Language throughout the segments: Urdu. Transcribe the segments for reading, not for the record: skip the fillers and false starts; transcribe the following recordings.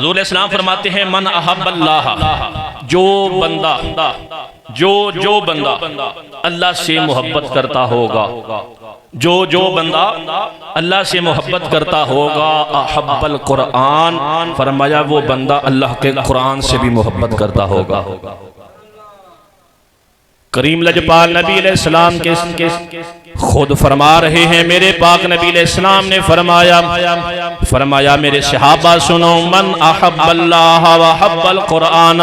حضور علیہ السلام فرماتے ہیں من احب اللہ، جو بندہ اللہ سے محبت کرتا ہوگا، جو بندہ اللہ سے محبت کرتا ہوگا، احب القرآن، فرمایا وہ بندہ اللہ کے قرآن سے بھی محبت کرتا ہوگا۔ کریم لجپال نبی علیہ السلام کے خود فرما رہے ہیں، میرے پاک نبی علیہ السلام نے فرمایا میرے صحابہ سنو، من احب اللہ وحب القرآن،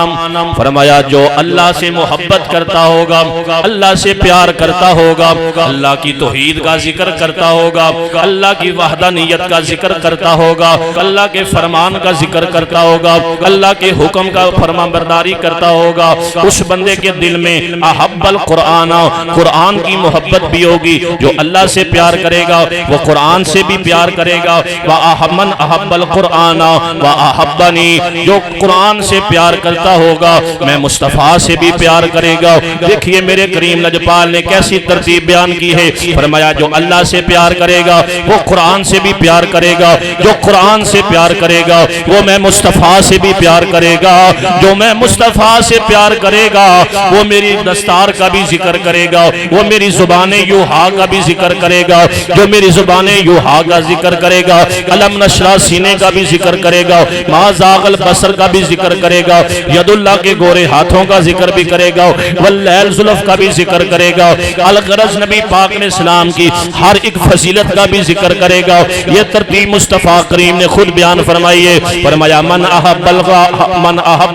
فرمایا جو اللہ سے محبت کرتا ہوگا، اللہ سے پیار کرتا ہوگا، اللہ کی توحید کا ذکر کرتا ہوگا، اللہ کی وحدانیت کا ذکر کرتا ہوگا، اللہ کے فرمان کا ذکر کرتا ہوگا، اللہ کے حکم کا فرمان برداری کرتا ہوگا، اس بندے کے دل میں احب القرآن، قرآن کی محبت بھی ہوگی۔ جو اللہ سے پیار کرے گا وہ قرآن سے بھی پیار کرے گا۔ وَأَحَمَّنْ أَحَبَّ الْقُرْآنَ وَأَحَبَّنِي، جو قرآن سے پیار کرتا ہوگا میں مصطفیٰ سے بھی پیار کرے گا۔ دیکھیے میرے کریم لجپال نے کیسی ترتیب بیان کی ہے، فرمایا جو اللہ سے پیار کرے گا وہ قرآن سے بھی پیار کرے گا، جو قرآن سے پیار کرے گا وہ میں مصطفیٰ سے بھی پیار کرے گا، جو میں مصطفیٰ سے پیار کرے گا وہ میری دستار کا بھی ذکر کرے گا، وہ میری زبان یوحا کا بھی ذکر کرے گا، جو میری زبان یوحا کا ذکر کرے گا، علم نشرہ سینے کا بھی ذکر کرے گا، ما زاغ البصر کا بھی ذکر کرے گا، ید اللہ کے گورے ہاتھوں کا ذکر بھی کرے گا، واللیل زلف کا بھی ذکر کرے گا، الغرض نبی پاک نے اسلام کی ہر ایک فضیلت کا بھی ذکر کرے گا۔ یہ ترتیب مصطفیٰ کریم نے خود بیان فرمائی ہے، فرمایا من احب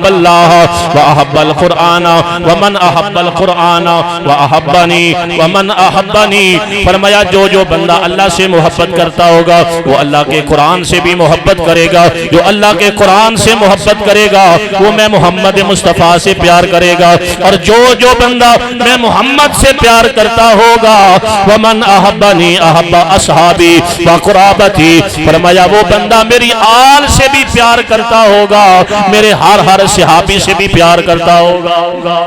اللہ واحب القرآن ومن احب القرآن واحبنی ومن احبنی، فرمایا جو بندہ اللہ سے محبت کرتا ہوگا وہ اللہ کے قرآن سے بھی محبت کرے گا، جو اللہ کے قرآن سے محبت کرے گا وہ میں محمد مصطفیٰ سے پیار کرے گا، اور جو بندہ میں محمد سے پیار کرتا ہوگا ومن احبنی احب اصحابی وقرابتی، فرمایا وہ بندہ میری آل سے بھی پیار کرتا ہوگا، میرے ہر صحابی سے بھی پیار کرتا ہوگا،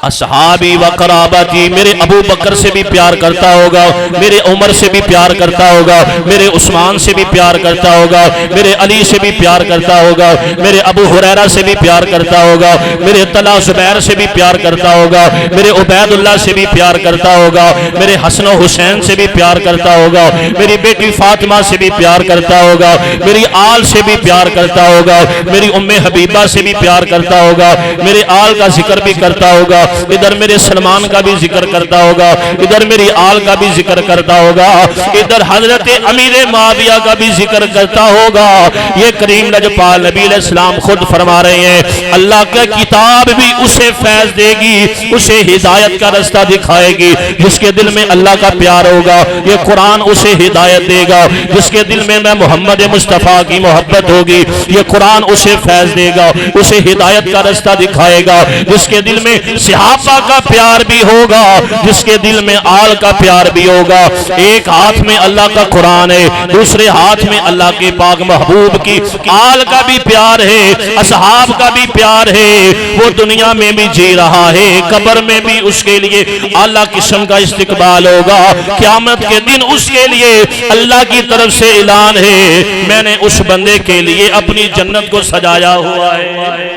اصحابی و قرابتی، میرے ابو بکر سے بھی پیار کرتا ہوگا، میرے عمر سے بھی پیار کرتا ہوگا، میرے عثمان سے بھی پیار کرتا ہوگا، میرے علی سے بھی پیار کرتا ہوگا، میرے ابو ہریرہ سے بھی پیار کرتا ہوگا، میرے طلحہ زبیر سے بھی پیار کرتا ہوگا، میرے عبید اللہ سے بھی پیار کرتا ہوگا، میرے حسن و حسین سے بھی پیار کرتا ہوگا، میری بیٹی فاطمہ سے بھی پیار کرتا ہوگا، میری آل سے بھی پیار کرتا ہوگا، میری ام حبیبہ سے بھی پیار کرتا ہوگا، میرے آل کا ذکر بھی کرتا ہوگا، ادھر میرے سلمان کا بھی ذکر کرتا ہوگا، ادھر میری آل کا بھی ذکر کرتا ہوگا، ادھر حضرت امیر معاویہ کا بھی ذکر کرتا ہوگا۔ یہ کریم لجپال نبی علیہ السلام خود فرما رہے ہیں اللہ کا کتاب بھی اسے فیض دے گی، اسے ہدایت کا رستہ دکھائے گی جس کے دل میں اللہ کا پیار ہوگا، یہ قرآن اسے ہدایت دے گا، جس کے دل میں محمد مصطفیٰ کی محبت ہوگی یہ قرآن اسے فیض دے گا، اسے ہدایت کا رستہ دکھائے گا، جس کے دل میں صحابہ کا پیار بھی ہوگا، جس کے دل میں آل کا پیار بھی ہوگا۔ ایک ہاتھ میں اللہ کا قرآن ہے، دوسرے ہاتھ میں اللہ کے پاک محبوب کی آل کا بھی پیار ہے، اصحاب کا بھی پیار ہے، وہ دنیا میں بھی جی رہا ہے، قبر میں بھی اس کے لیے اعلیٰ قسم کا استقبال ہوگا، قیامت کے دن اس کے لیے اللہ کی طرف سے اعلان ہے میں نے اس بندے کے لیے اپنی جنت کو سجایا ہوا ہے۔